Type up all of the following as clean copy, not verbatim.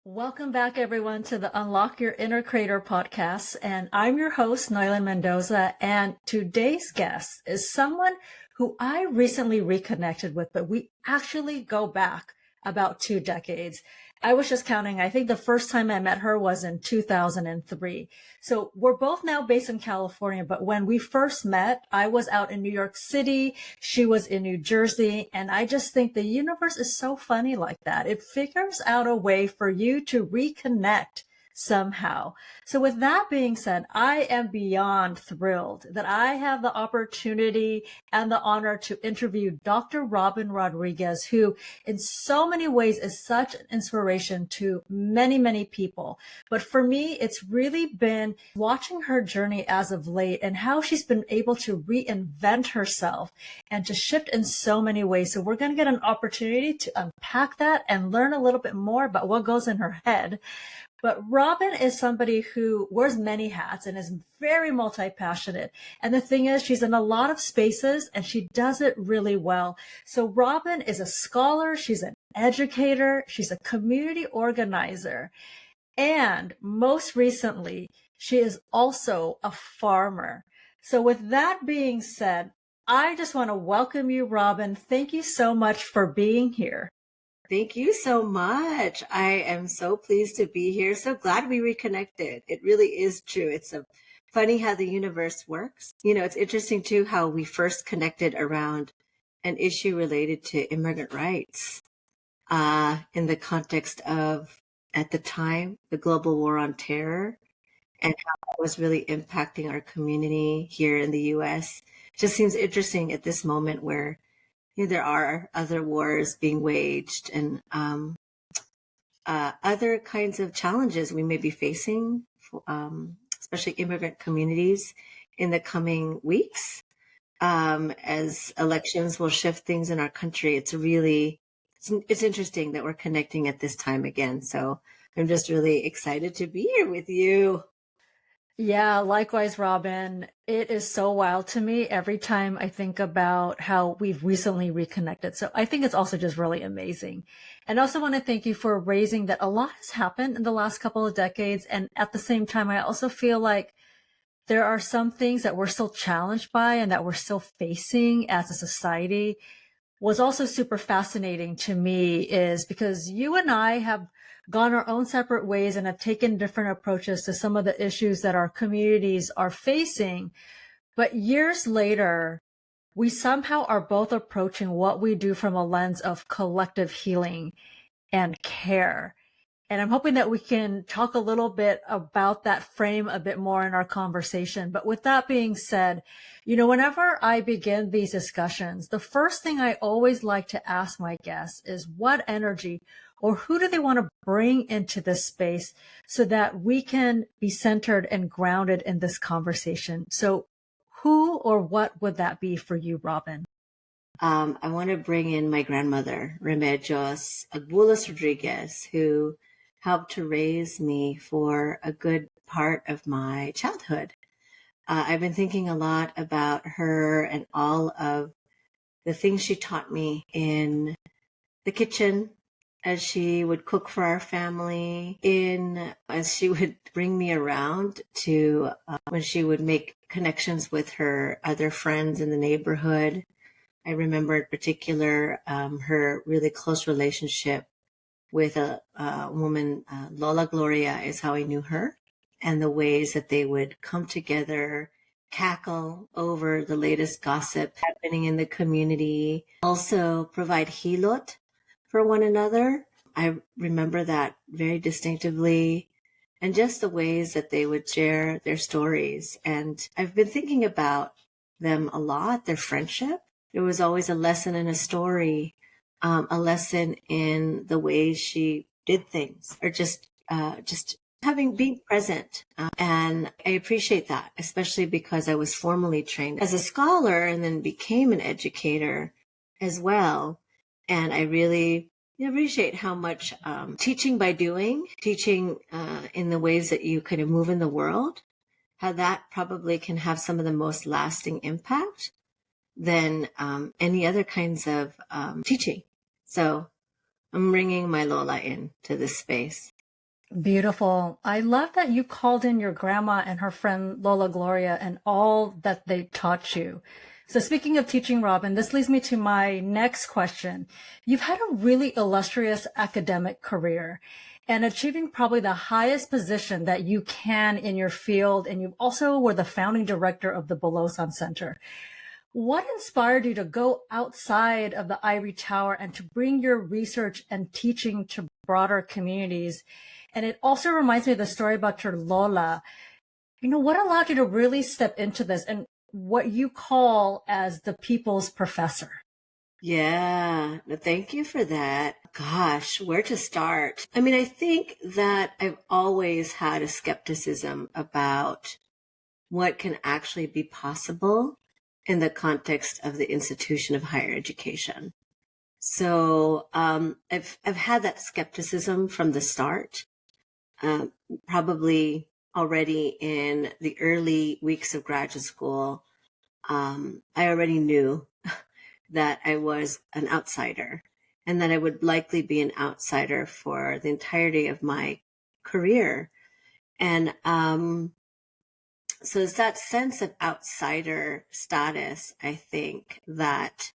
Welcome back, everyone, to the Unlock Your Inner Creator podcast. And I'm your host, Noilyn Mendoza. And today's guest is someone who I recently reconnected with, but we actually go back about 2 decades. I was just counting. I think the first time I met her was in 2003. So we're both now based in California, but when we first met, I was out in New York City. She was in New Jersey. And I just think the universe is so funny like that. It figures out a way for you to reconnect somehow. So with that being said, I am beyond thrilled that I have the opportunity and the honor to interview Dr. Robyn Rodriguez, who in so many ways is such an inspiration to many, many people. But for me, it's really been watching her journey as of late and how she's been able to reinvent herself and to shift in so many ways. So we're going to get an opportunity to unpack that and learn a little bit more about what goes in her head. But Robyn is somebody who wears many hats and is very multi-passionate. And the thing is, she's in a lot of spaces and she does it really well. So Robyn is a scholar, she's an educator, she's a community organizer. And most recently, she is also a farmer. So with that being said, I just want to welcome you, Robyn. Thank you so much for being here. Thank you so much. I am so pleased to be here. So glad we reconnected. It really is true. It's funny how the universe works. It's interesting too how we first connected around an issue related to immigrant rights in the context of, at the time, the global war on terror and how that was really impacting our community here in the U.S. It just seems interesting at this moment where there are other wars being waged and other kinds of challenges we may be facing, especially immigrant communities in the coming weeks as elections will shift things in our country. It's interesting that we're connecting at this time again. So I'm just really excited to be here with you. Yeah, likewise, Robyn. It is so wild to me every time I think about how we've recently reconnected. So I think it's also just really amazing. And I also want to thank you for raising that a lot has happened in the last couple of decades. And at the same time, I also feel like there are some things that we're still challenged by and that we're still facing as a society. What's also super fascinating to me is because you and I have gone our own separate ways and have taken different approaches to some of the issues that our communities are facing. But years later, we somehow are both approaching what we do from a lens of collective healing and care. And I'm hoping that we can talk a little bit about that frame a bit more in our conversation. But with that being said, whenever I begin these discussions, the first thing I always like to ask my guests is what energy or who do they want to bring into this space so that we can be centered and grounded in this conversation. So who or what would that be for you, Robyn? I want to bring in my grandmother, Remedios Rodriguez, who helped to raise me for a good part of my childhood. I've been thinking a lot about her and all of the things she taught me in the kitchen as she would cook for our family, as she would bring me around to when she would make connections with her other friends in the neighborhood. I remember in particular her really close relationship with a woman, Lola Gloria is how I knew her, and the ways that they would come together, cackle over the latest gossip happening in the community, also provide hilot for one another. I remember that very distinctively, and just the ways that they would share their stories. And I've been thinking about them a lot, their friendship. There was always a lesson in a story, a lesson in the ways she did things, or just being present. And I appreciate that, especially because I was formally trained as a scholar and then became an educator as well. And I really appreciate how much teaching by doing, teaching in the ways that you kind of move in the world, how that probably can have some of the most lasting impact than any other kinds of teaching. So I'm bringing my Lola into this space. Beautiful. I love that you called in your grandma and her friend Lola Gloria and all that they taught you. So speaking of teaching, Robyn, this leads me to my next question. You've had a really illustrious academic career and achieving probably the highest position that you can in your field. And you also were the founding director of the Belosan Center. What inspired you to go outside of the ivory tower and to bring your research and teaching to broader communities? And it also reminds me of the story about your Lola. What allowed you to really step into this and what you call as the people's professor? Yeah, no, thank you for that. Gosh, where to start? I mean, I think that I've always had a skepticism about what can actually be possible in the context of the institution of higher education. So I've had that skepticism from the start. Probably already in the early weeks of graduate school, I already knew that I was an outsider and that I would likely be an outsider for the entirety of my career. And so it's that sense of outsider status, I think, that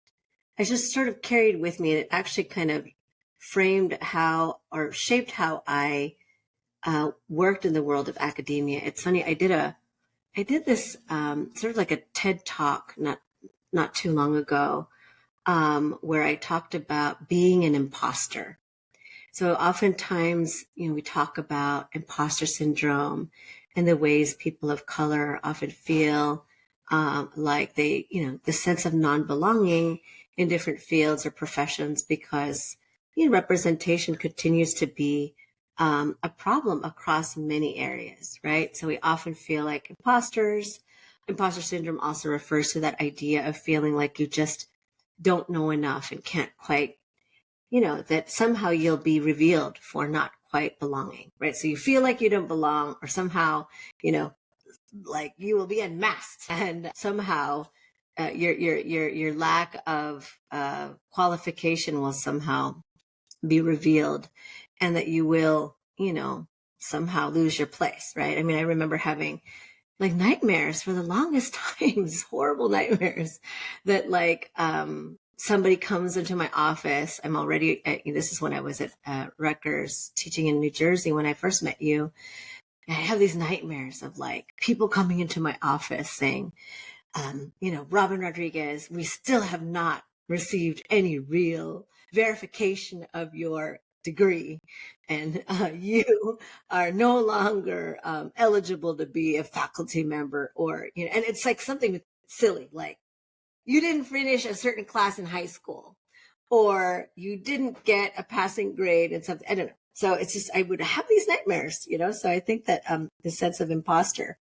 I just sort of carried with me. And it actually kind of framed how or shaped how I worked in the world of academia. It's funny, I did this sort of like a TED talk not too long ago, where I talked about being an imposter. So oftentimes, we talk about imposter syndrome and the ways people of color often feel like they, the sense of non-belonging in different fields or professions because representation continues to be a problem across many areas, right? So we often feel like imposters. Imposter syndrome also refers to that idea of feeling like you just don't know enough and can't quite, that somehow you'll be revealed for not quite belonging, right? So you feel like you don't belong or somehow, like you will be unmasked and somehow your lack of qualification will somehow be revealed and that you will, somehow lose your place, right? I mean, I remember having like nightmares for the longest times, horrible nightmares that like somebody comes into my office. I'm already, this is when I was at Rutgers teaching in New Jersey when I first met you. And I have these nightmares of like people coming into my office saying, Robyn Rodriguez, we still have not received any real verification of your degree. And you are no longer eligible to be a faculty member or, and it's like something silly, like you didn't finish a certain class in high school or you didn't get a passing grade and something. I don't know. So it's just, I would have these nightmares, so I think that the sense of imposter.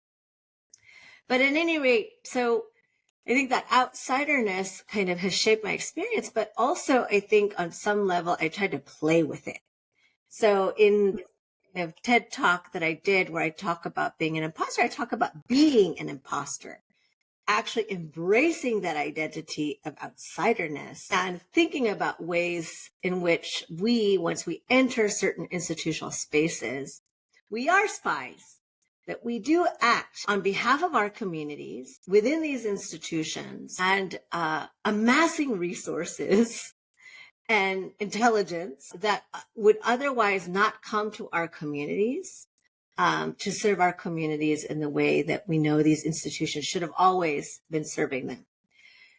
But at any rate, so I think that outsiderness kind of has shaped my experience, but also I think on some level I tried to play with it. So in the TED talk that I did where I talk about being an imposter, I talk about being an imposter, actually embracing that identity of outsiderness and thinking about ways in which once we enter certain institutional spaces, we are spies, that we do act on behalf of our communities within these institutions and amassing resources and intelligence that would otherwise not come to our communities to serve our communities in the way that we know these institutions should have always been serving them.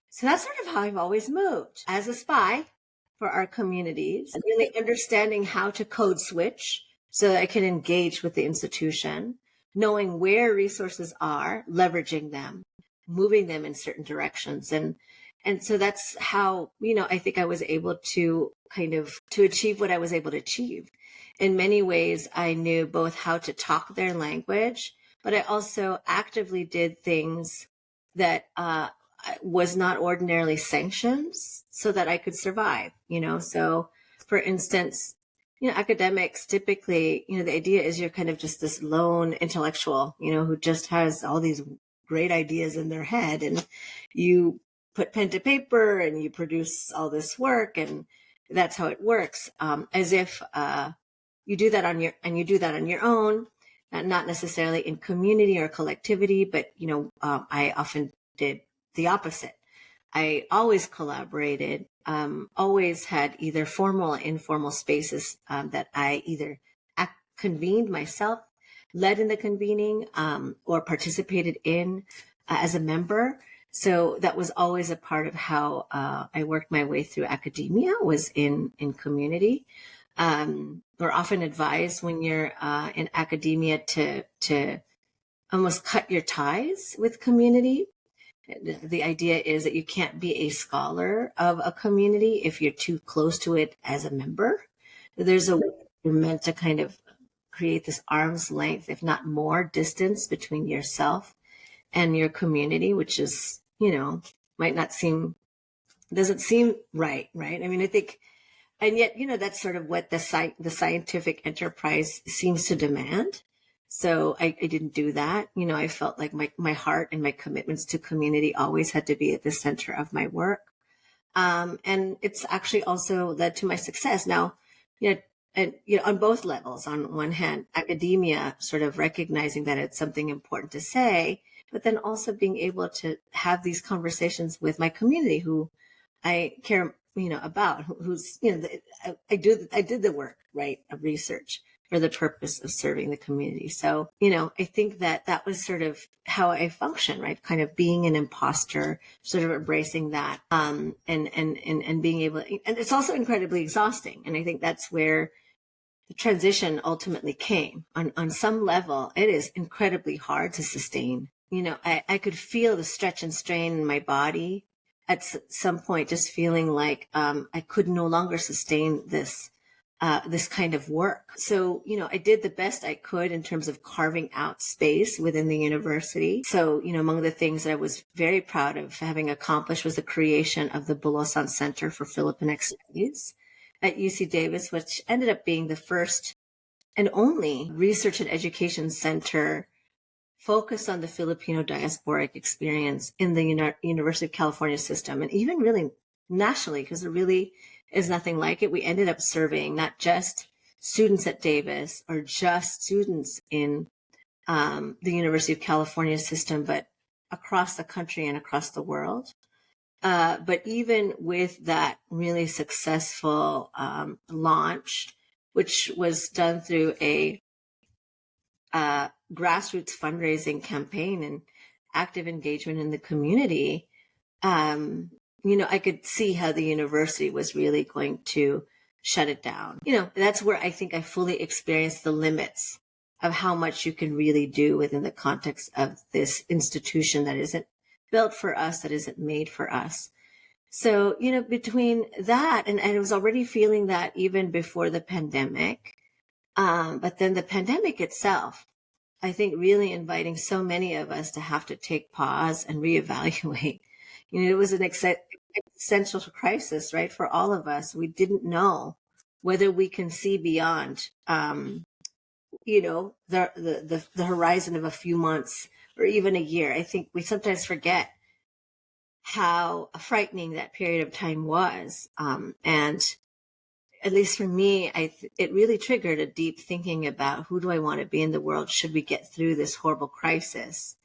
So that's sort of how I've always moved as a spy for our communities, and really understanding how to code switch so that I can engage with the institution, knowing where resources are, leveraging them, moving them in certain directions. And so that's how, I think I was able to to achieve what I was able to achieve. In many ways, I knew both how to talk their language, but I also actively did things that was not ordinarily sanctioned so that I could survive, So for instance, academics typically, the idea is you're kind of just this lone intellectual, who just has all these great ideas in their head, and you put pen to paper and you produce all this work, and that's how it works. As if you do that on your own, not necessarily in community or collectivity, but I often did the opposite. I always collaborated, always had either formal or informal spaces that I either convened myself, led in the convening, or participated in as a member. So that was always a part of how I worked my way through academia, was in community. We're often advised when you're in academia to almost cut your ties with community. The idea is that you can't be a scholar of a community if you're too close to it as a member. There's a way you're meant to kind of create this arm's length, if not more, distance between yourself and your community, which is, doesn't seem right? I mean, I think, and yet, that's sort of what the scientific enterprise seems to demand. So I didn't do that. I felt like my heart and my commitments to community always had to be at the center of my work. And it's actually also led to my success. Now, on both levels. On one hand, academia sort of recognizing that it's something important to say, but then also being able to have these conversations with my community who I care, about, who's, I did the work, right, of research for the purpose of serving the community. So, I think that was sort of how I function, right? Kind of being an imposter, sort of embracing that, and being able, and it's also incredibly exhausting. And I think that's where the transition ultimately came. On some level, it is incredibly hard to sustain. I could feel the stretch and strain in my body at some point, just feeling like I could no longer sustain this kind of work. So, I did the best I could in terms of carving out space within the university. So, among the things that I was very proud of having accomplished was the creation of the Bulosan Center for Filipinx Studies at UC Davis, which ended up being the first and only research and education center focused on the Filipino diasporic experience in the University of California system, and even really nationally, because there really is nothing like it. We ended up serving not just students at Davis or just students in the University of California system, but across the country and across the world. But even with that really successful launch, which was done through a grassroots fundraising campaign and active engagement in the community, I could see how the university was really going to shut it down. That's where I think I fully experienced the limits of how much you can really do within the context of this institution that isn't built for us, that isn't made for us. So, between that, and I was already feeling that even before the pandemic, but then the pandemic itself, I think really inviting so many of us to have to take pause and reevaluate. It was an existential crisis, right, for all of us. We didn't know whether we can see beyond, the horizon of a few months or even a year. I think we sometimes forget how frightening that period of time was. And at least for me, it really triggered a deep thinking about who do I want to be in the world should we get through this horrible crisis.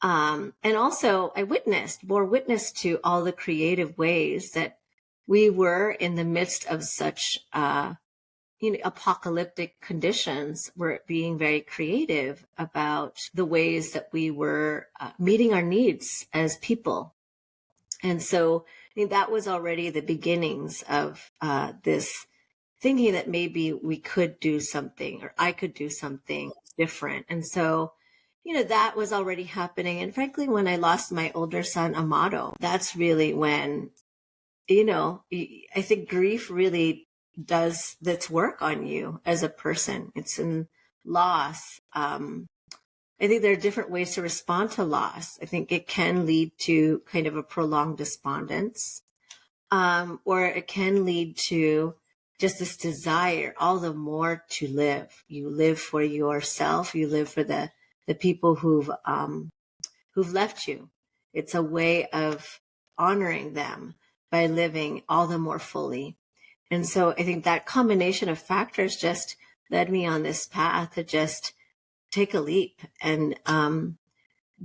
And also I bore witness to all the creative ways that we were in the midst of such, apocalyptic conditions. We're being very creative about the ways that we were meeting our needs as people. And so that was already the beginnings of this thinking that maybe we could do something, or I could do something different. And so, that was already happening. And frankly, when I lost my older son, Amado, that's really when, I think grief really does its work on you as a person. It's in loss. I think there are different ways to respond to loss. I think it can lead to kind of a prolonged despondence, or it can lead to just this desire all the more to live. You live for yourself. You live for the people who've left you. It's a way of honoring them by living all the more fully. And so I think that combination of factors just led me on this path to just take a leap and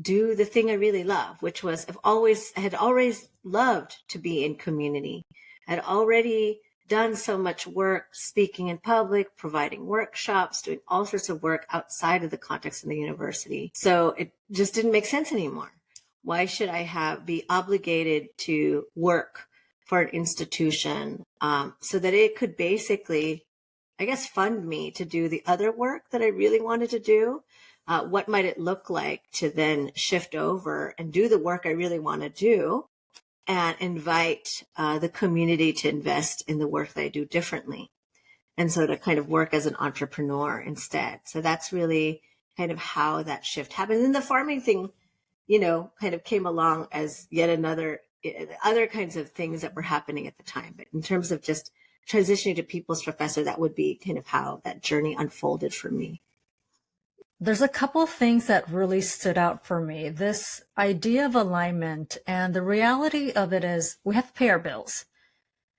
do the thing I really love, which was I had always loved to be in community. I'd already done so much work speaking in public, providing workshops, doing all sorts of work outside of the context of the university. So it just didn't make sense anymore. Why should I be obligated to work for an institution so that it could basically, I guess, fund me to do the other work that I really wanted to do? What might it look like to then shift over and do the work I really want to do and invite the community to invest in the work that I do differently? And so to kind of work as an entrepreneur instead. So that's really kind of how that shift happened. And the farming thing, kind of came along as yet another, other kinds of things that were happening at the time. But in terms of just transitioning to people's professor, that would be kind of how that journey unfolded for me. There's a couple of things that really stood out for me. This idea of alignment, and the reality of it is we have to pay our bills.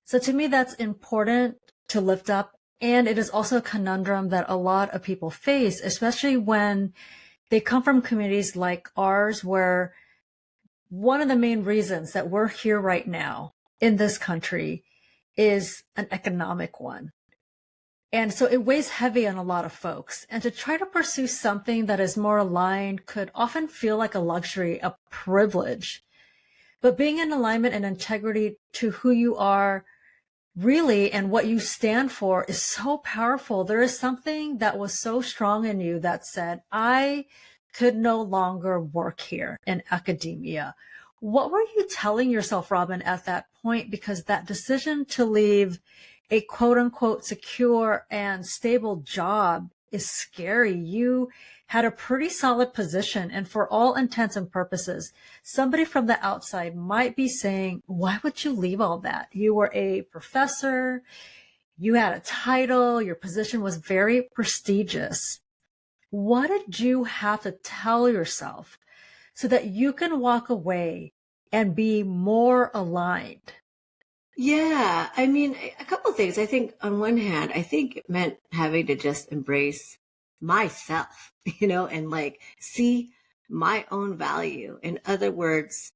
So to me, that's important to lift up. And it is also a conundrum that a lot of people face, especially when they come from communities like ours, where one of the main reasons that we're here right now in this country is an economic one. And so it weighs heavy on a lot of folks. And to try to pursue something that is more aligned could often feel like a luxury, a privilege. But being in alignment and integrity to who you are really and what you stand for is so powerful. There is something that was so strong in you that said, I could no longer work here in academia. What were you telling yourself, Robyn, at that point? Because that decision to leave a quote unquote secure and stable job is scary. You had a pretty solid position, and for all intents and purposes, somebody from the outside might be saying, why would you leave all that? You were a professor, you had a title, your position was very prestigious. What did you have to tell yourself so that you can walk away and be more aligned? Yeah, I mean, a couple of things. I think on one hand, I think it meant having to just embrace myself, and like see my own value. In other words,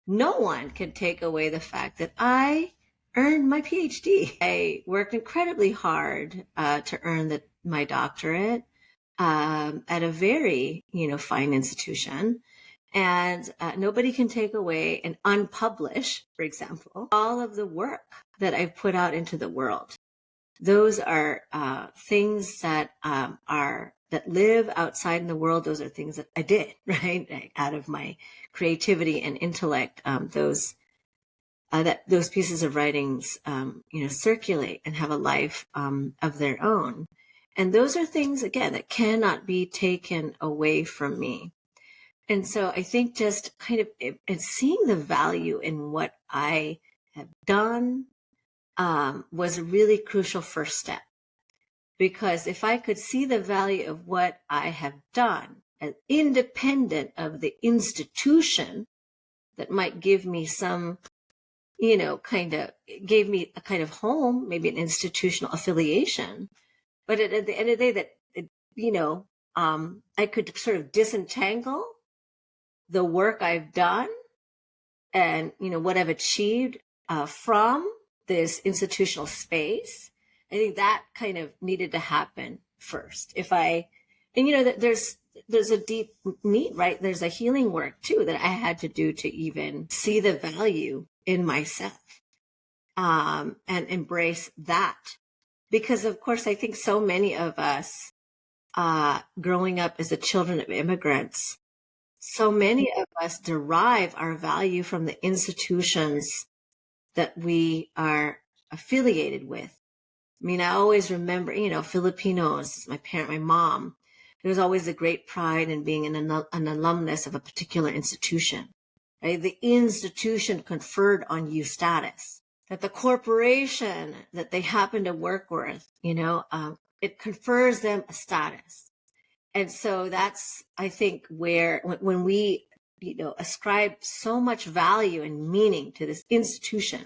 no one can take away the fact that I earned my PhD. I worked incredibly hard to earn my doctorate at a very, fine institution. And nobody can take away and unpublish, for example, all of the work that I've put out into the world. Those are things that that live outside in the world. Those are things that I did, right? Out of my creativity and intellect. Those pieces of writings, circulate and have a life of their own. And those are things, again, that cannot be taken away from me. And so I think just kind of seeing the value in what I have done was a really crucial first step. Because if I could see the value of what I have done as independent of the institution that might give me some, gave me a kind of home, maybe an institutional affiliation. But at the end of the day, I could sort of disentangle the work I've done and, what I've achieved from this institutional space. I think that kind of needed to happen first. There's a deep need, right? There's a healing work too that I had to do to even see the value in myself and embrace that. Because of course, I think so many of us growing up as the children of immigrants, so many of us derive our value from the institutions that we are affiliated with. I mean, I always remember, Filipinos, my mom, there was always a great pride in being an alumnus of a particular institution. Right? The institution conferred on you status. That the corporation that they happen to work with, it confers them a status. And so that's, I think, where when we, ascribe so much value and meaning to this institution,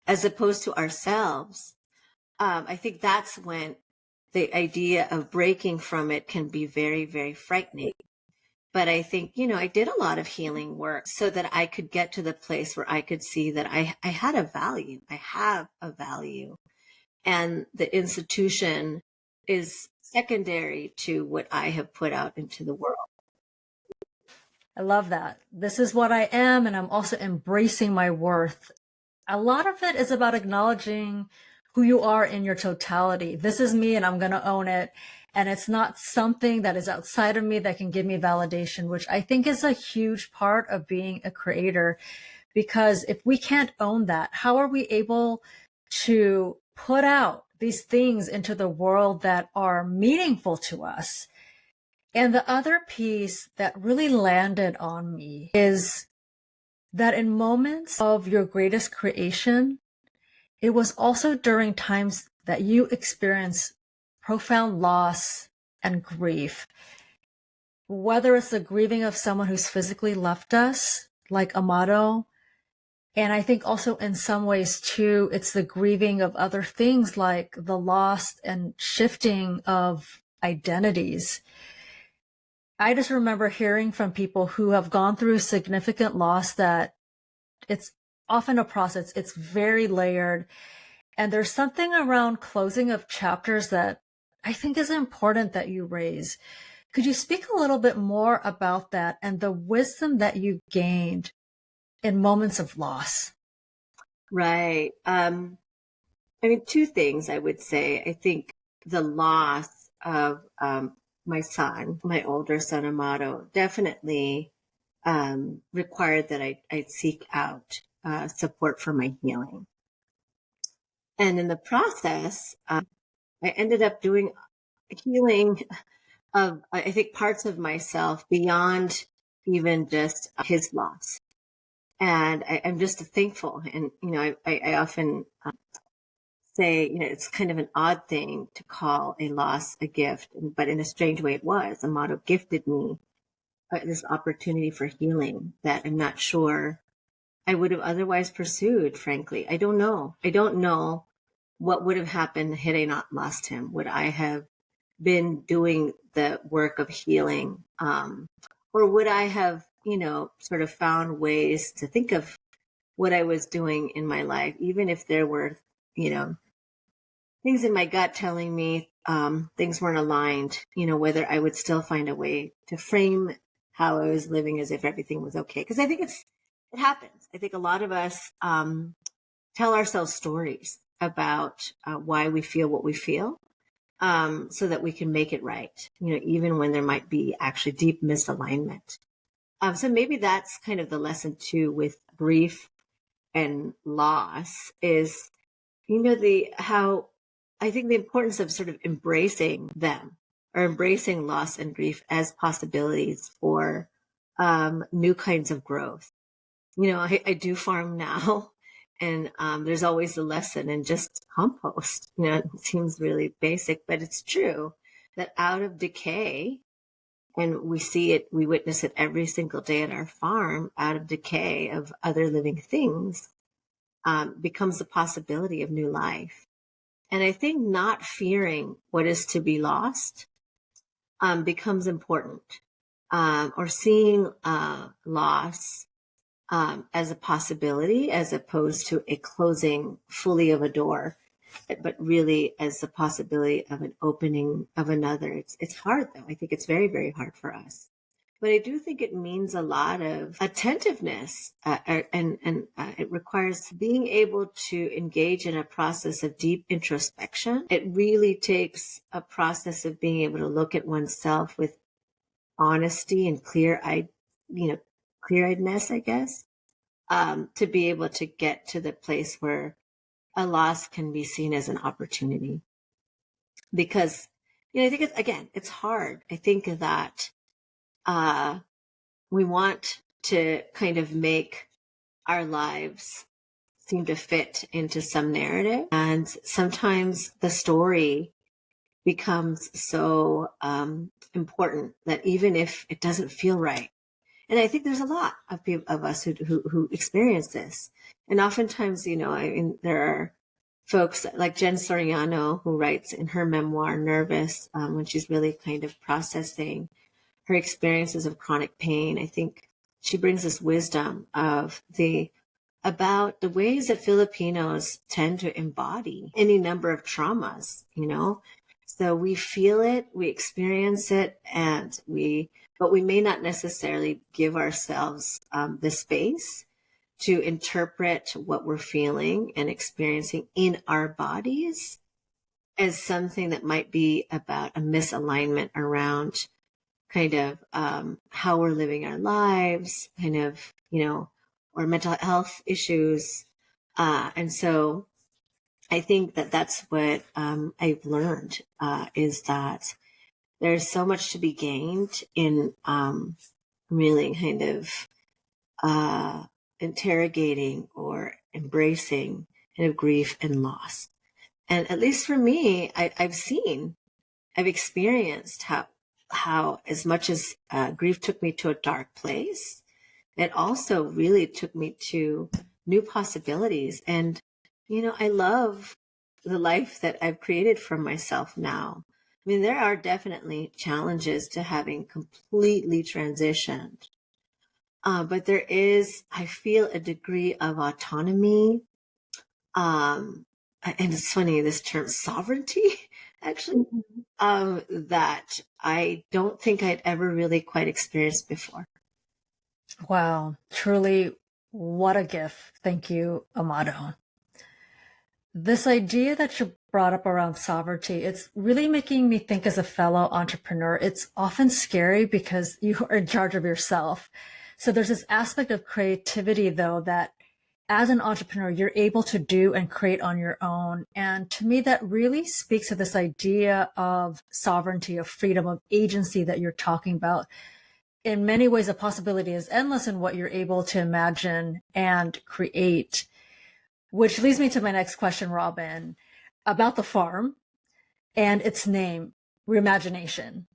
as opposed to ourselves, I think that's when the idea of breaking from it can be very, very frightening. But I think, I did a lot of healing work so that I could get to the place where I could see that I had a value. I have a value. And the institution is secondary to what I have put out into the world. I love that. This is what I am, and I'm also embracing my worth. A lot of it is about acknowledging who you are in your totality. This is me, and I'm going to own it. And it's not something that is outside of me that can give me validation, which I think is a huge part of being a creator. Because if we can't own that, how are we able to put out these things into the world that are meaningful to us? And the other piece that really landed on me is that in moments of your greatest creation, it was also during times that you experience profound loss and grief. Whether it's the grieving of someone who's physically left us, like Amado, and I think also in some ways too, it's the grieving of other things like the loss and shifting of identities. I just remember hearing from people who have gone through significant loss that it's often a process. It's very layered. And there's something around closing of chapters that I think is important that you raise. Could you speak a little bit more about that and the wisdom that you gained in moments of loss? Right. Two things I would say. I think the loss of my son, my older son, Amado, definitely required that I seek out support for my healing. And in the process, I ended up doing healing of, I think, parts of myself beyond even just his loss. And I'm just thankful. And, I often say, it's kind of an odd thing to call a loss a gift, but in a strange way it was. Amado gifted me this opportunity for healing that I'm not sure I would have otherwise pursued, frankly. I don't know. I don't know what would have happened had I not lost him. Would I have been doing the work of healing? Or would I have, sort of found ways to think of what I was doing in my life, even if there were, things in my gut telling me things weren't aligned, whether I would still find a way to frame how I was living as if everything was okay. Because I think it happens. I think a lot of us tell ourselves stories about why we feel what we feel, so that we can make it right, even when there might be actually deep misalignment. So maybe that's kind of the lesson too with grief and loss is, how I think the importance of sort of embracing them or embracing loss and grief as possibilities for new kinds of growth. I do farm now, and there's always a lesson in just compost. It seems really basic, but it's true that out of decay, and we see it, we witness it every single day at our farm, out of decay of other living things becomes the possibility of new life. And I think not fearing what is to be lost becomes important, or seeing loss as a possibility as opposed to a closing fully of a door, but really as the possibility of an opening of another. It's hard though. I think it's very, very hard for us. But I do think it means a lot of attentiveness, and it requires being able to engage in a process of deep introspection. It really takes a process of being able to look at oneself with honesty and clear-eyedness, I guess, to be able to get to the place where a loss can be seen as an opportunity. Because, I think it's hard. I think that we want to kind of make our lives seem to fit into some narrative. And sometimes the story becomes so important that even if it doesn't feel right, and I think there's a lot of people, of us who experience this. And oftentimes, there are folks like Jen Soriano, who writes in her memoir, Nervous, when she's really kind of processing her experiences of chronic pain. I think she brings this wisdom about the ways that Filipinos tend to embody any number of traumas, So we feel it, we experience it, but we may not necessarily give ourselves the space to interpret what we're feeling and experiencing in our bodies as something that might be about a misalignment around kind of how we're living our lives, kind of, or mental health issues. And so I think that that's what I've learned is that there's so much to be gained in really kind of interrogating or embracing kind of grief and loss. And at least for me, I've experienced how as much as grief took me to a dark place, it also really took me to new possibilities. And, I love the life that I've created for myself now. I mean, there are definitely challenges to having completely transitioned. But there is, I feel, a degree of autonomy. And it's funny, this term sovereignty, actually, that I don't think I'd ever really quite experienced before. Wow, truly, what a gift. Thank you, Amado. This idea that you brought up around sovereignty, it's really making me think as a fellow entrepreneur, it's often scary because you are in charge of yourself. So there's this aspect of creativity, though, that as an entrepreneur, you're able to do and create on your own. And to me, that really speaks to this idea of sovereignty, of freedom, of agency that you're talking about. In many ways, the possibility is endless in what you're able to imagine and create. Which leads me to my next question, Robyn, about the farm and its name, Reimagination.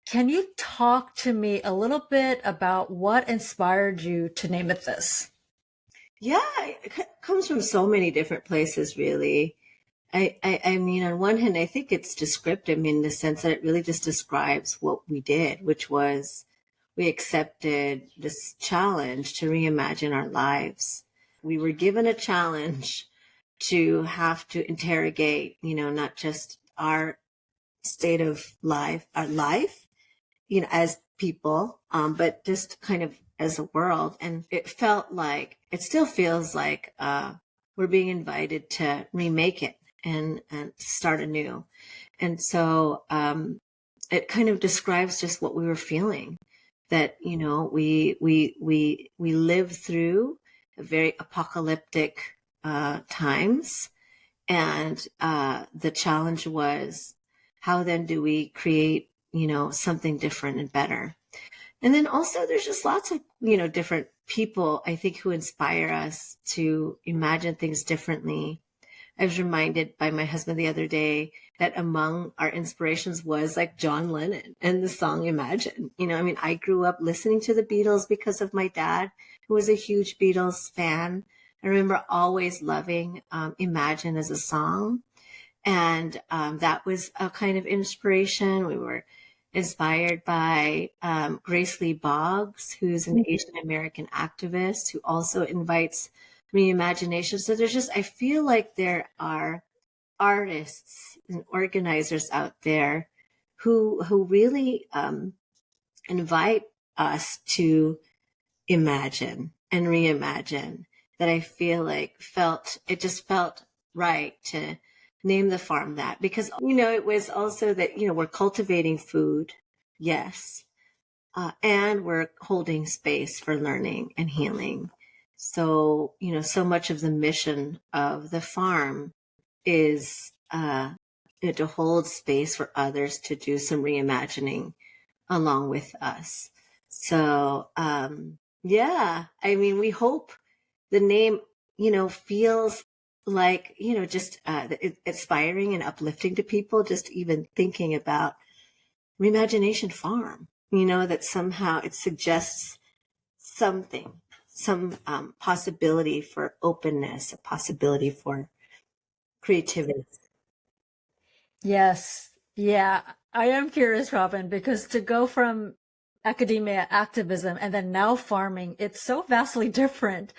Can you talk to me a little bit about what inspired you to name it this? Yeah, it comes from so many different places, really. I mean, on one hand, I think it's descriptive in the sense that it really just describes what we did, which was we accepted this challenge to reimagine our lives. We were given a challenge to have to interrogate, not just our state of our life, as people, but just kind of as a world. And it still feels like we're being invited to remake it and start anew. And so it kind of describes just what we were feeling, that, we lived through very apocalyptic times. And the challenge was, how then do we create, something different and better? And then also there's just lots of, different people, I think, who inspire us to imagine things differently. I was reminded by my husband the other day that among our inspirations was like John Lennon and the song Imagine. I grew up listening to the Beatles because of my dad, who was a huge Beatles fan. I remember always loving Imagine as a song. And that was a kind of inspiration. We were inspired by Grace Lee Boggs, who's an Asian American activist who also invites reimagination. So I feel like there are artists and organizers out there who really invite us to imagine and reimagine, that I feel like it just felt right to name the farm that, because, it was also that, we're cultivating food. Yes. And we're holding space for learning and healing. So, so much of the mission of the farm is to hold space for others to do some reimagining along with us. So, yeah, I mean, we hope the name, feels like, just inspiring and uplifting to people, just even thinking about Remagination Farm, that somehow it suggests some possibility for openness, a possibility for creativity. Yes. Yeah. I am curious, Robyn, because to go from academia activism and then now farming, it's so vastly different.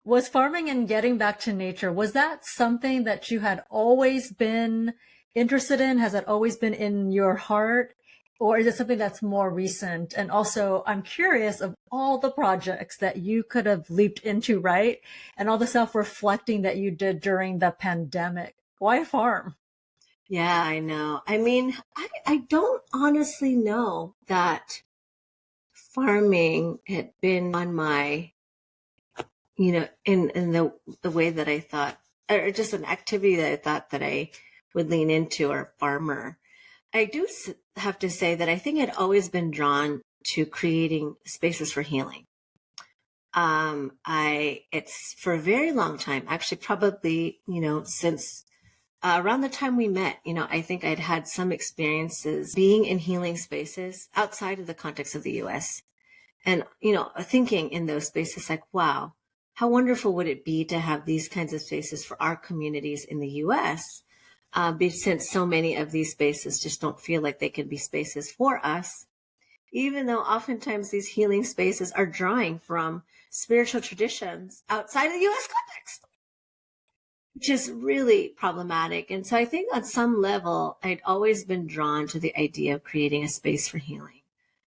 Was farming and getting back to nature, was that something that you had always been interested in? Has it always been in your heart? Or is it something that's more recent? And also, I'm curious of all the projects that you could have leaped into, right? And all the self-reflecting that you did during the pandemic. Why farm? Yeah, I know. I mean, I don't honestly know that farming had been on my, in the way that I thought, or just an activity that I thought that I would lean into, or farmer. I do have to say that I think I'd always been drawn to creating spaces for healing. It's for a very long time, actually, probably, since around the time we met, I think I'd had some experiences being in healing spaces outside of the context of the US. And, thinking in those spaces like, wow, how wonderful would it be to have these kinds of spaces for our communities in the US? Since so many of these spaces just don't feel like they can be spaces for us, even though oftentimes these healing spaces are drawing from spiritual traditions outside of the US context, which is really problematic. And so I think on some level, I'd always been drawn to the idea of creating a space for healing,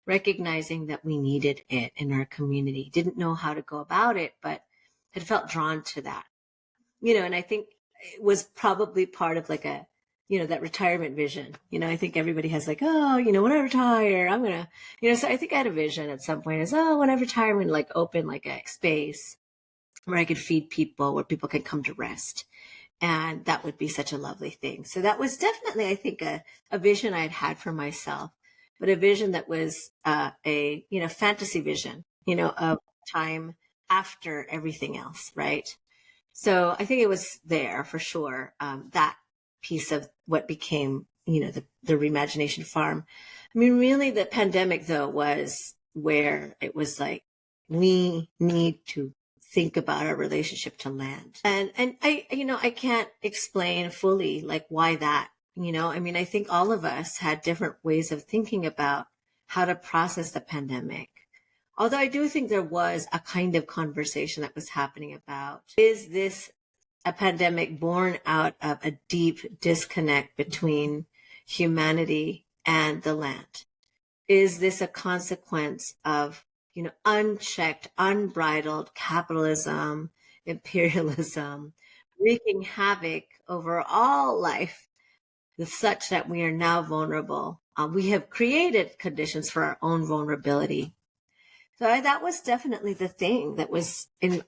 recognizing that we needed it in our community. Didn't know how to go about it, but had felt drawn to that. And I think it was probably part of like a, that retirement vision. I think everybody has like, oh, when I retire, I'm going to, so I think I had a vision at some point is, oh, when I retire, I'm going to like open like a space where I could feed people, where people can come to rest. And that would be such a lovely thing. So that was definitely, I think, a vision I had for myself, but a vision that was a, fantasy vision, of time after everything else, right? So I think it was there for sure. That piece of what became, the Remagination Farm. I mean, really the pandemic though was where it was like, we need to think about our relationship to land. And I can't explain fully like why that, I mean, I think all of us had different ways of thinking about how to process the pandemic. Although I do think there was a kind of conversation that was happening about, is this a pandemic born out of a deep disconnect between humanity and the land? Is this a consequence of, unchecked, unbridled capitalism, imperialism, wreaking havoc over all life, such that we are now vulnerable? We have created conditions for our own vulnerability. So that was definitely the thing that was in,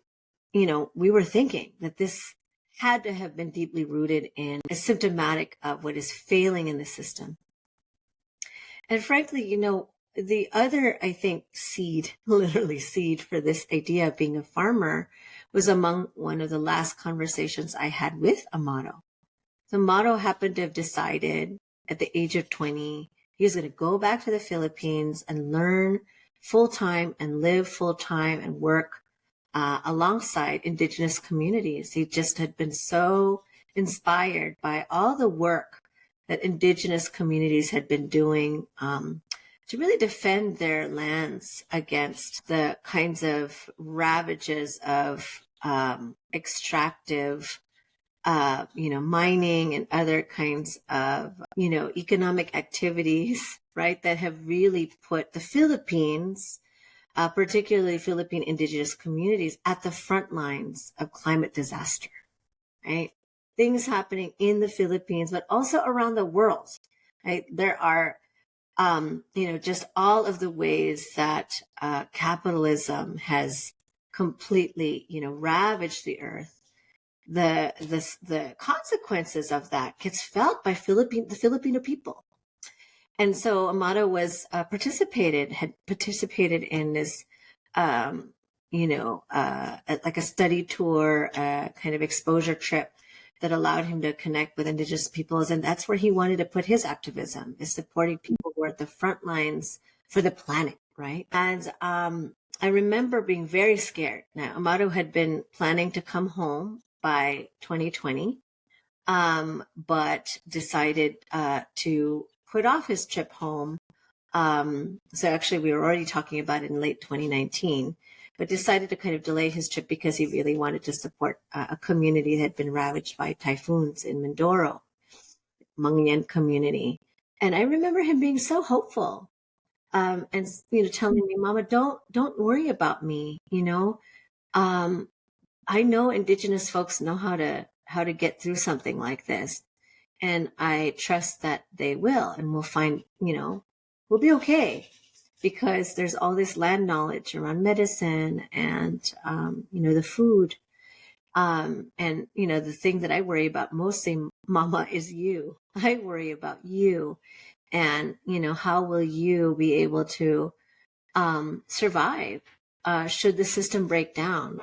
we were thinking that this had to have been deeply rooted in, is symptomatic of what is failing in the system. And frankly, the other, I think, seed, literally seed for this idea of being a farmer was among one of the last conversations I had with Amado. So Amado happened to have decided at the age of 20, he was going to go back to the Philippines and learn full-time and live full-time and work alongside indigenous communities. He just had been so inspired by all the work that indigenous communities had been doing to really defend their lands against the kinds of ravages of extractive, mining and other kinds of, economic activities, right, that have really put the Philippines, particularly Philippine indigenous communities, at the front lines of climate disaster, right? Things happening in the Philippines, but also around the world, right? There are, just all of the ways that capitalism has completely, ravaged the earth. The consequences of that gets felt by the Filipino people. And so Amado had participated in this, like a study tour, kind of exposure trip that allowed him to connect with indigenous peoples. And that's where he wanted to put his activism, is supporting people who are at the front lines for the planet, right? And I remember being very scared. Now, Amado had been planning to come home by 2020. but decided to put off his trip home. So actually, we were already talking about it in late 2019, but decided to kind of delay his trip because he really wanted to support a community that had been ravaged by typhoons in Mindoro, Mangyan community. And I remember him being so hopeful, and telling me, "Mama, don't worry about me. I know indigenous folks know how to get through something like this, and I trust that they will, and we'll find, we'll be okay, because there's all this land knowledge around medicine and the food, and the thing that I worry about mostly, Mama, is you. I worry about you, and how will you be able to survive should the system break down?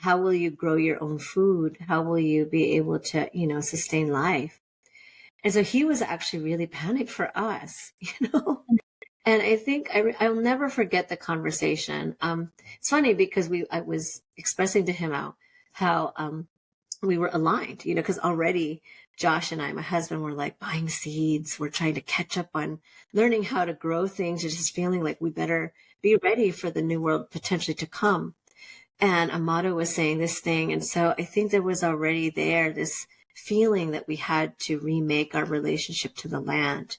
How will you grow your own food? How will you be able to, sustain life?" And so he was actually really panicked for us, And I think I'll never forget the conversation. It's funny because I was expressing to him how we were aligned, because already Josh and I, my husband, were like buying seeds. We're trying to catch up on learning how to grow things. It's just feeling like we better be ready for the new world potentially to come. And Amado was saying this thing. And so I think there was already there this feeling that we had to remake our relationship to the land.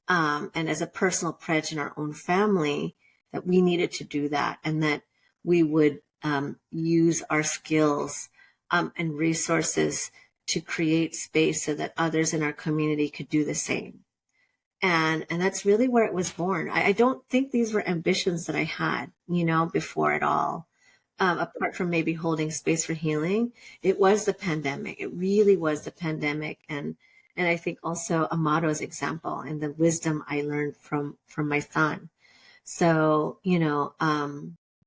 And as a personal pledge in our own family, that we needed to do that, and that we would use our skills and resources to create space so that others in our community could do the same. And that's really where it was born. I don't think these were ambitions that I had, before at all. Apart from maybe holding space for healing, it was the pandemic. It really was the pandemic. And I think also Amado's example and the wisdom I learned from my son. So,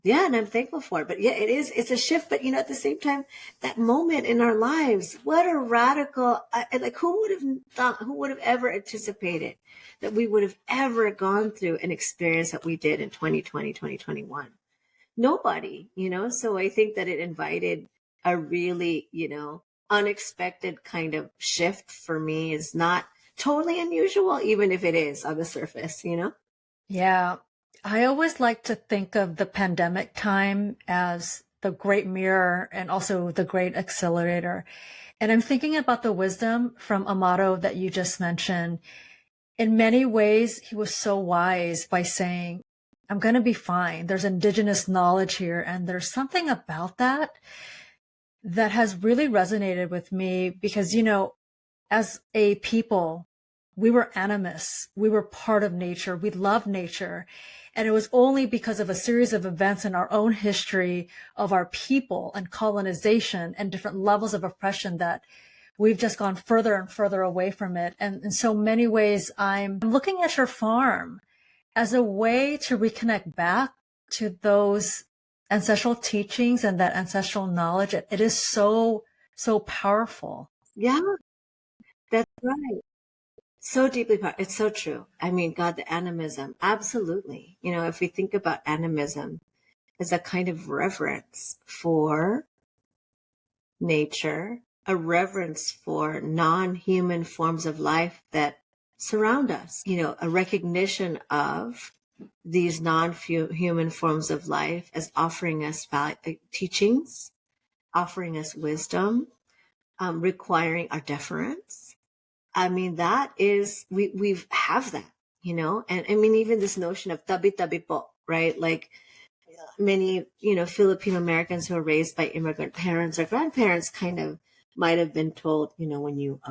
yeah, and I'm thankful for it. But yeah, it's a shift. But, at the same time, that moment in our lives, what a radical, who would have ever anticipated that we would have ever gone through an experience that we did in 2020, 2021? Nobody, so I think that it invited a really, unexpected kind of shift for me. Is not totally unusual, even if it is on the surface, Yeah. I always like to think of the pandemic time as the great mirror and also the great accelerator. And I'm thinking about the wisdom from Amado that you just mentioned. In many ways, he was so wise by saying, "I'm going to be fine. There's indigenous knowledge here." And there's something about that has really resonated with me because, as a people, we were animists. We were part of nature. We loved nature. And it was only because of a series of events in our own history of our people and colonization and different levels of oppression that we've just gone further and further away from it. And in so many ways, I'm looking at your farm as a way to reconnect back to those ancestral teachings and that ancestral knowledge. It is so, so powerful. Yeah, that's right. So deeply powerful. It's so true. I mean, God, the animism, absolutely. If we think about animism as a kind of reverence for nature, a reverence for non-human forms of life that surround us, a recognition of these non-human forms of life as offering us teachings, offering us wisdom, requiring our deference. I mean, that is, we have that, and I mean, even this notion of tabi tabi po, right? Like many, Filipino Americans who are raised by immigrant parents or grandparents kind of might have been told, when you,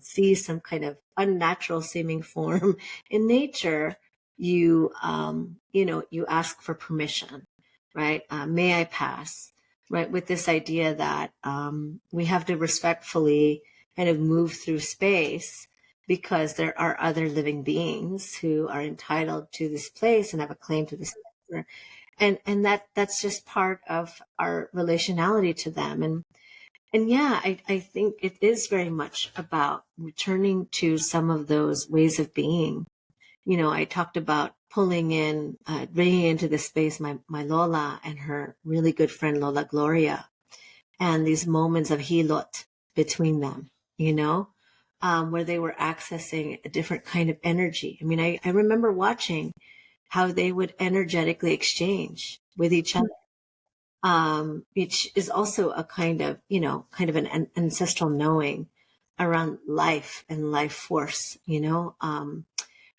see some kind of unnatural seeming form in nature, you, you ask for permission, right? May I pass, right? With this idea that we have to respectfully kind of move through space because there are other living beings who are entitled to this place and have a claim to this place. And that's just part of our relationality to them. And yeah, I think it is very much about returning to some of those ways of being. I talked about bringing into the space my Lola and her really good friend Lola Gloria, and these moments of hilot between them, where they were accessing a different kind of energy. I mean, I remember watching how they would energetically exchange with each other, which is also a kind of, an ancestral knowing around life and life force,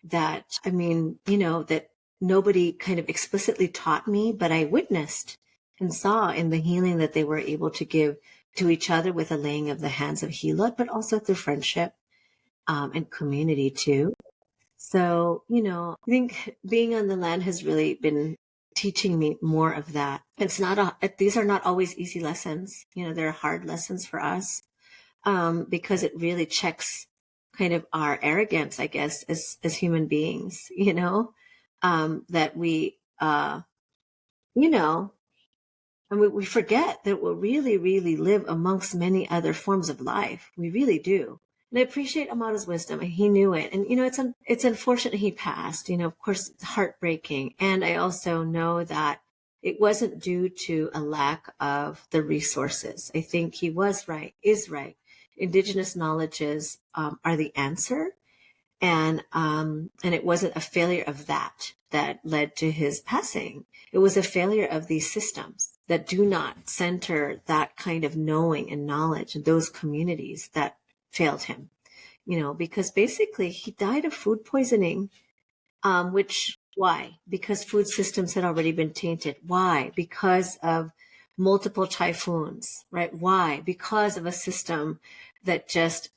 that, that nobody kind of explicitly taught me, but I witnessed and saw in the healing that they were able to give to each other with the laying of the hands of Hela, but also through friendship, and community too. So, I think being on the land has really been teaching me more of that. These are not always easy lessons. They're hard lessons for us, because it really checks kind of our arrogance, I guess, as human beings, that we, and we forget that we really, really live amongst many other forms of life. We really do. And I appreciate Amado's wisdom. He knew it. And, it's unfortunate he passed. Of course, it's heartbreaking. And I also know that it wasn't due to a lack of the resources. I think he is right. Indigenous knowledges are the answer. And it wasn't a failure of that led to his passing. It was a failure of these systems that do not center that kind of knowing and knowledge in those communities that failed him, because basically he died of food poisoning, why? Because food systems had already been tainted. Why? Because of multiple typhoons, right? Why? Because of a system that just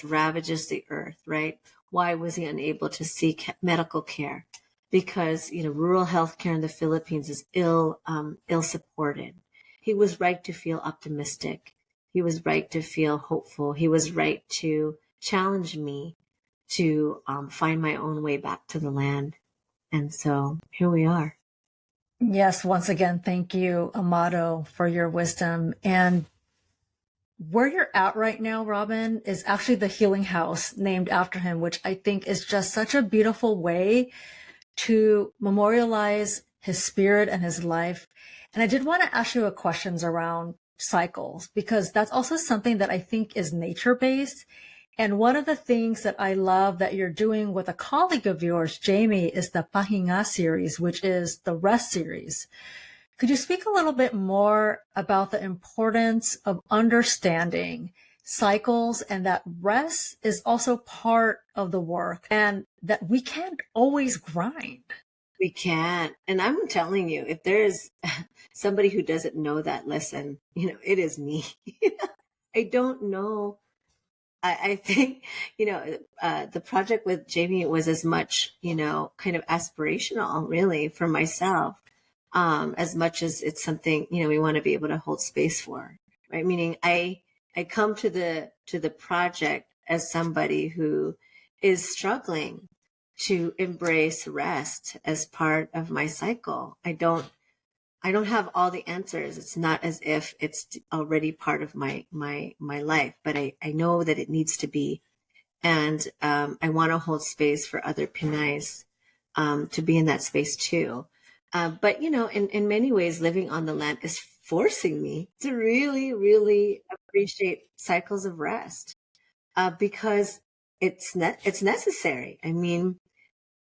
ravages the earth, right? Why was he unable to seek medical care? Because, rural healthcare in the Philippines is ill supported. He was right to feel optimistic. He was right to feel hopeful. He was right to challenge me to find my own way back to the land. And so here we are. Yes, once again, thank you, Amado, for your wisdom. And where you're at right now, Robyn, is actually the healing house named after him, which I think is just such a beautiful way to memorialize his spirit and his life. And I did want to ask you a questions around cycles, because that's also something that I think is nature-based. And one of the things that I love that you're doing with a colleague of yours, Jamie, is the Pahinga series, which is the rest series. Could you speak a little bit more about the importance of understanding cycles, and that rest is also part of the work, and that we can't always grind? We can't. And I'm telling you, if there is somebody who doesn't know that lesson, it is me. I don't know. I think, the project with Jamie was as much, kind of aspirational really for myself, as much as it's something, we want to be able to hold space for, right? Meaning I come to the project as somebody who is struggling to embrace rest as part of my cycle. I don't have all the answers. It's not as if it's already part of my life, but I know that it needs to be. And I want to hold space for other Pinays to be in that space too. But, in many ways, living on the land is forcing me to really, really appreciate cycles of rest, because it's necessary. I mean,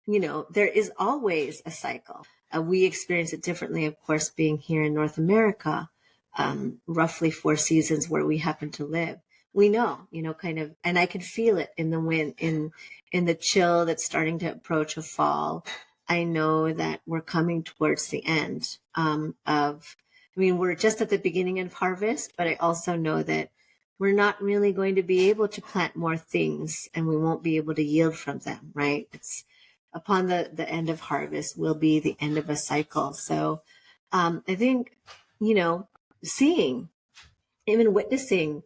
there is always a cycle. We experience it differently, of course, being here in North America, roughly 4 seasons where we happen to live. We know, kind of, and I can feel it in the wind, in the chill that's starting to approach a fall. I know that we're coming towards the end we're just at the beginning of harvest, but I also know that we're not really going to be able to plant more things, and we won't be able to yield from them, right? It's upon the end of harvest will be the end of a cycle. So I think, seeing, even witnessing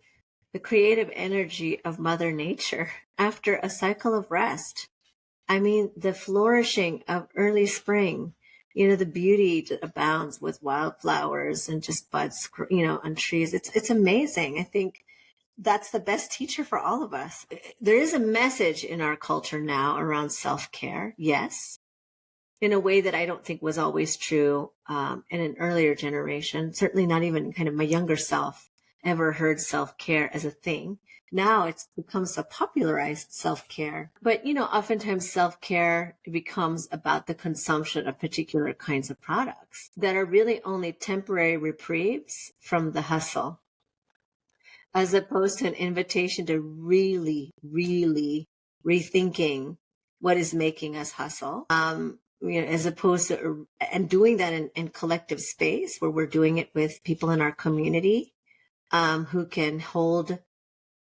the creative energy of Mother Nature after a cycle of rest. I mean, the flourishing of early spring, the beauty that abounds with wildflowers and just buds, on trees. It's amazing. I think that's the best teacher for all of us. There is a message in our culture now around self-care. Yes. In a way that I don't think was always true in an earlier generation, certainly not even kind of my younger self. ever heard self-care as a thing. Now it becomes a popularized self-care. But, oftentimes self-care becomes about the consumption of particular kinds of products that are really only temporary reprieves from the hustle, as opposed to an invitation to really, really rethinking what is making us hustle. As opposed to, and doing that in collective space where we're doing it with people in our community who can hold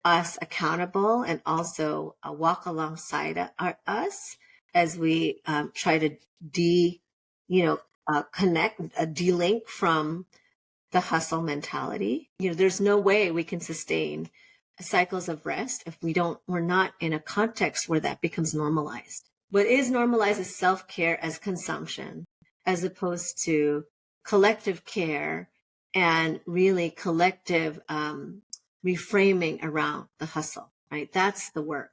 us accountable and also walk alongside us as we try to connect, de-link from the hustle mentality. There's no way we can sustain cycles of rest if we're not in a context where that becomes normalized. What is normalized is self-care as consumption, as opposed to collective care and really collective reframing around the hustle, right? That's the work.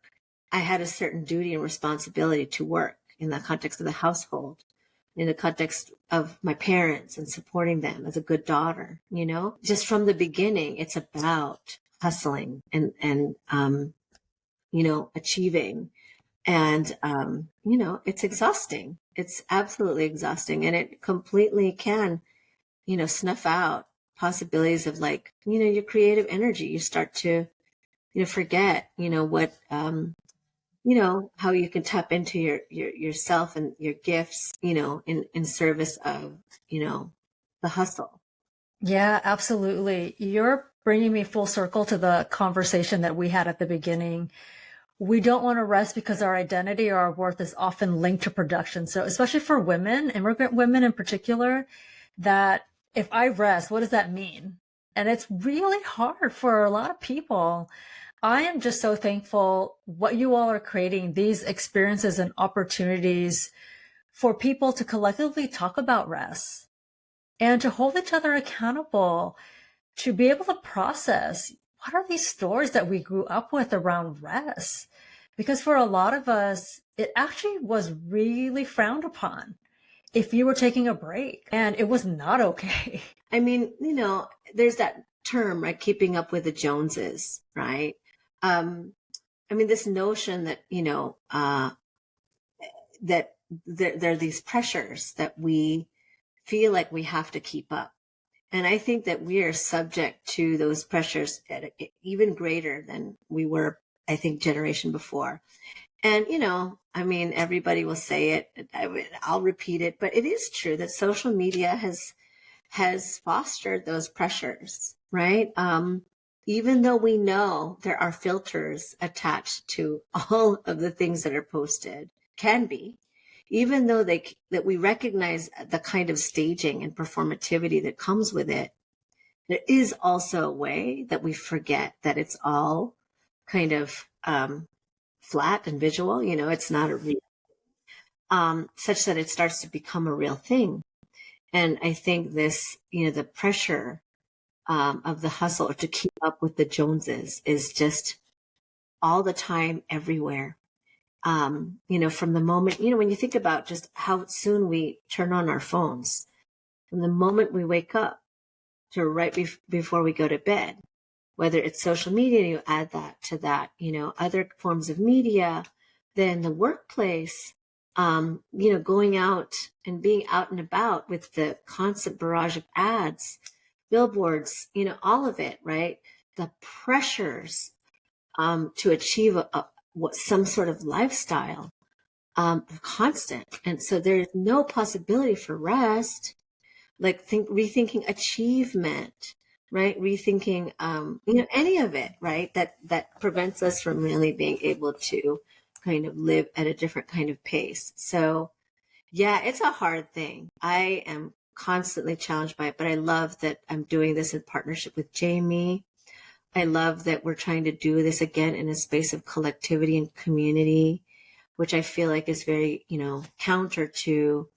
I had a certain duty and responsibility to work in the context of the household, in the context of my parents and supporting them as a good daughter, just from the beginning, it's about hustling and achieving. And, it's exhausting. It's absolutely exhausting. And it completely can, snuff out possibilities of your creative energy. You start to, forget, what, how you can tap into yourself and your gifts, in service of, the hustle. Yeah, absolutely. You're bringing me full circle to the conversation that we had at the beginning. We don't want to rest because our identity or our worth is often linked to production. So especially for women, immigrant women in particular, that if I rest, what does that mean? And it's really hard for a lot of people. I am just so thankful what you all are creating, these experiences and opportunities for people to collectively talk about rest and to hold each other accountable, to be able to process what are these stories that we grew up with around rest? Because for a lot of us, it actually was really frowned upon if you were taking a break, and it was not okay. I mean, there's that term, right? Keeping up with the Joneses, right? This notion that, that there are these pressures that we feel like we have to keep up. And I think that we are subject to those pressures at even greater than we were, I think, generation before. And, everybody will say it. I'll repeat it, but it is true that social media has fostered those pressures, right? Even though we know there are filters attached to all of the things that are posted, can be, even though that we recognize the kind of staging and performativity that comes with it, there is also a way that we forget that it's all kind of flat and visual. It's not a real, such that it starts to become a real thing. And I think this, the pressure of the hustle or to keep up with the Joneses is just all the time, everywhere. From the moment, when you think about just how soon we turn on our phones, from the moment we wake up to right before we go to bed, whether it's social media, you add that to that, other forms of media, then the workplace, going out and being out and about with the constant barrage of ads, billboards, all of it, right? The pressures to achieve some sort of lifestyle, constant. And so there's no possibility for rest, rethinking achievement, right? Rethinking, any of it, right? That prevents us from really being able to kind of live at a different kind of pace. So yeah, it's a hard thing. I am constantly challenged by it, but I love that I'm doing this in partnership with Jamie. I love that we're trying to do this again in a space of collectivity and community, which I feel like is very, counter to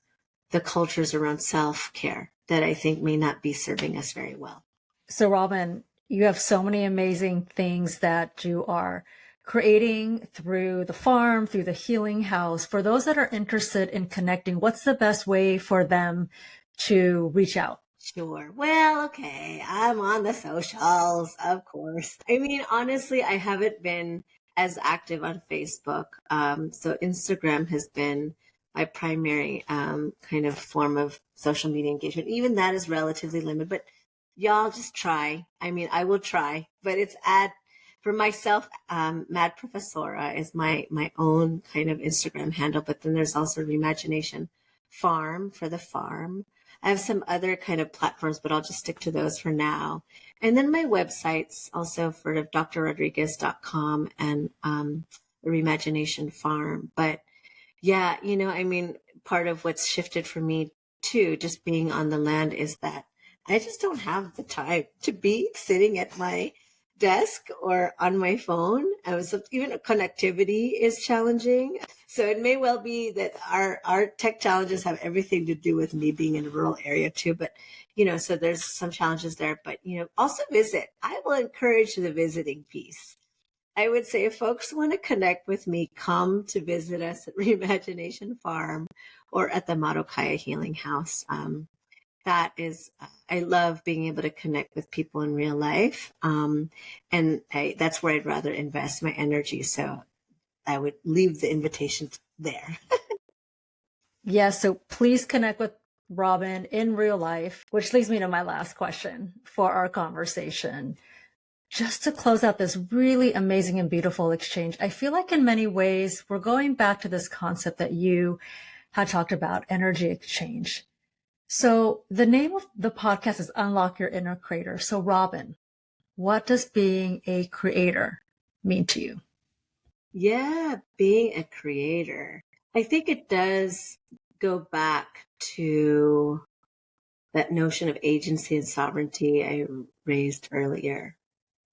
the cultures around self-care that I think may not be serving us very well. So Robyn, you have so many amazing things that you are creating through the farm, through the healing house. For those that are interested in connecting, what's the best way for them to reach out? Sure. Well, okay. I'm on the socials, of course. I mean, honestly, I haven't been as active on Facebook. So Instagram has been my primary kind of form of social media engagement. Even that is relatively limited, but y'all just try. I mean, I will try, but it's for myself, Mad Professora is my own kind of Instagram handle, but then there's also Remagination Farm for the farm. I have some other kind of platforms, but I'll just stick to those for now. And then my websites also for drrodriguez.com and the Remagination Farm. But yeah, I mean, part of what's shifted for me too, just being on the land, is that I just don't have the time to be sitting at my desk or on my phone. So even connectivity is challenging. So it may well be that our tech challenges have everything to do with me being in a rural area too. But, so there's some challenges there. But, also visit. I will encourage the visiting piece. I would say if folks want to connect with me, come to visit us at Reimagination Farm or at the Amado Healing House. That is, I love being able to connect with people in real life. And that's where I'd rather invest my energy. So I would leave the invitation there. Yeah, so please connect with Robyn in real life, which leads me to my last question for our conversation. Just to close out this really amazing and beautiful exchange, I feel like in many ways, we're going back to this concept that you had talked about, energy exchange. So the name of the podcast is Unlock Your Inner Creator. So Robyn, what does being a creator mean to you? Yeah, being a creator. I think it does go back to that notion of agency and sovereignty I raised earlier,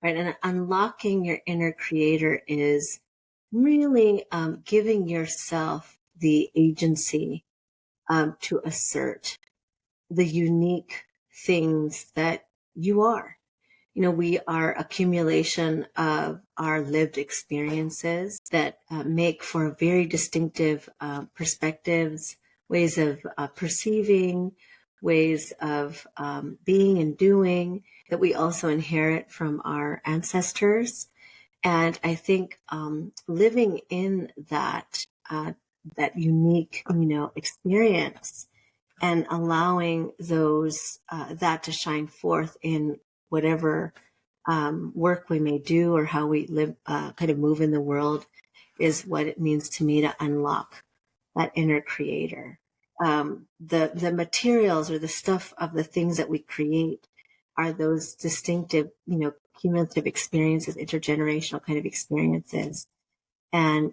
right? And unlocking your inner creator is really giving yourself the agency to assert the unique things that you are. We are accumulation of our lived experiences that make for very distinctive perspectives, ways of perceiving, ways of being and doing that we also inherit from our ancestors. And I think living in that unique, experience and allowing that to shine forth in whatever work we may do or how we live, kind of move in the world, is what it means to me to unlock that inner creator. The materials or the stuff of the things that we create are those distinctive, cumulative experiences, intergenerational kind of experiences. And,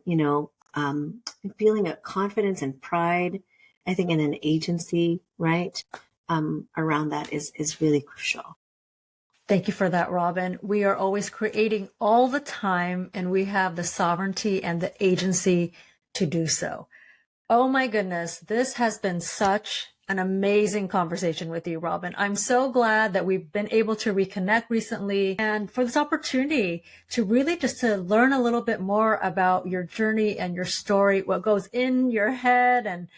feeling a confidence and pride, I think, in an agency, right, around that is really crucial. Thank you for that, Robyn. We are always creating all the time, and we have the sovereignty and the agency to do so. Oh my goodness, this has been such an amazing conversation with you, Robyn. I'm so glad that we've been able to reconnect recently and for this opportunity to really just to learn a little bit more about your journey and your story, what goes in your head and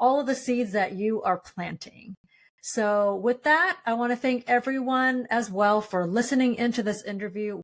all of the seeds that you are planting. So with that, I want to thank everyone as well for listening into this interview.